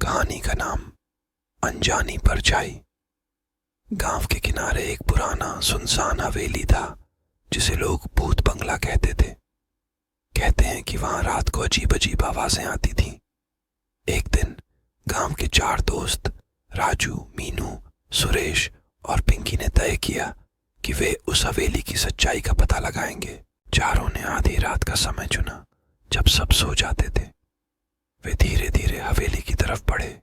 कहानी का नाम अनजानी परछाई। गांव के किनारे एक पुराना सुनसान हवेली था जिसे लोग भूत बंगला कहते थे। कहते हैं कि वहां रात को अजीब अजीब आवाजें आती थीं। एक दिन गांव के 4 दोस्त राजू, मीनू, सुरेश और पिंकी ने तय किया कि वे उस हवेली की सच्चाई का पता लगाएंगे। चारों ने आधी रात का समय चुना जब सब सो जाते थे। वे धीरे धीरे हवेली की तरफ बढ़े।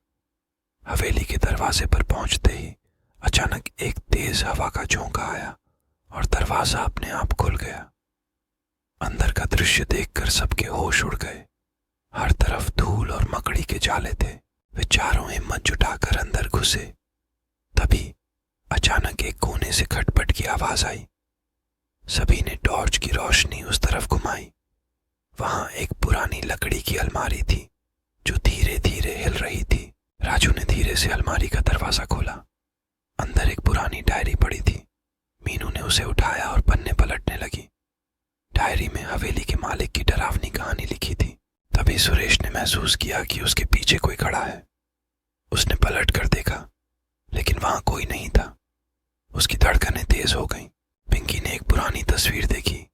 हवेली के दरवाजे पर पहुंचते ही अचानक एक तेज हवा का झोंका आया और दरवाजा अपने आप खुल गया। अंदर का दृश्य देखकर सबके होश उड़ गए। हर तरफ धूल और मकड़ी के जाले थे। वे चारों हिम्मत जुटाकर अंदर घुसे। तभी अचानक एक कोने से खटपट की आवाज आई। सभी ने टॉर्च की रोशनी उस तरफ घुमाई। वहां एक पुरानी लकड़ी की अलमारी थी जो धीरे धीरे हिल रही थी। राजू ने धीरे से अलमारी का दरवाजा खोला। अंदर एक पुरानी डायरी पड़ी थी। मीनू ने उसे उठाया और पन्ने पलटने लगी। डायरी में हवेली के मालिक की डरावनी कहानी लिखी थी। तभी सुरेश ने महसूस किया कि उसके पीछे कोई खड़ा है। उसने पलट कर देखा, लेकिन वहां कोई नहीं था। उसकी धड़कनें तेज हो गईं। पिंकी ने एक पुरानी तस्वीर देखी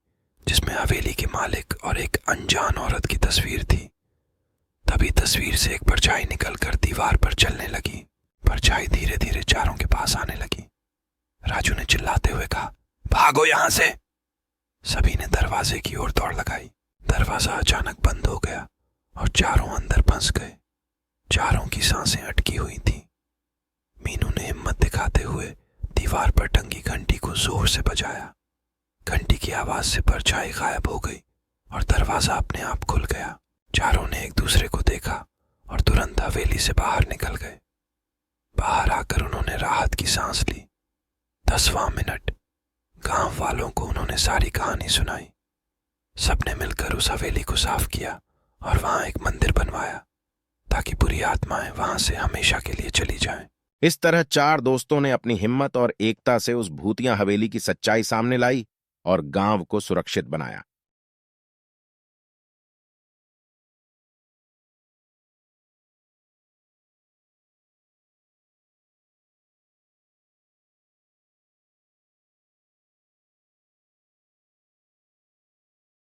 जिसमें हवेली के मालिक और एक अनजान औरत की तस्वीर थी। तभी तस्वीर से एक परछाई निकलकर दीवार पर चलने लगी। परछाई धीरे धीरे चारों के पास आने लगी। राजू ने चिल्लाते हुए कहा, भागो यहां से। सभी ने दरवाजे की ओर दौड़ लगाई। दरवाजा अचानक बंद हो गया और चारों अंदर फंस गए। चारों की सांसें अटकी हुई थीं। मीनू ने हिम्मत दिखाते हुए दीवार पर टंगी घंटी को जोर से बजाया। घंटी की आवाज से परछाई गायब हो गई और दरवाजा अपने आप खुल गया। चारों ने एक दूसरे को देखा और तुरंत हवेली से बाहर निकल गए। बाहर आकर उन्होंने राहत की सांस ली। 10वां मिनट। गांव वालों को उन्होंने सारी कहानी सुनाई। सबने मिलकर उस हवेली को साफ किया और वहां एक मंदिर बनवाया ताकि बुरी आत्माएं वहां से हमेशा के लिए चली जाएं। इस तरह 4 दोस्तों ने अपनी हिम्मत और एकता से उस भूतिया हवेली की सच्चाई सामने लाई और गांव को सुरक्षित बनाया।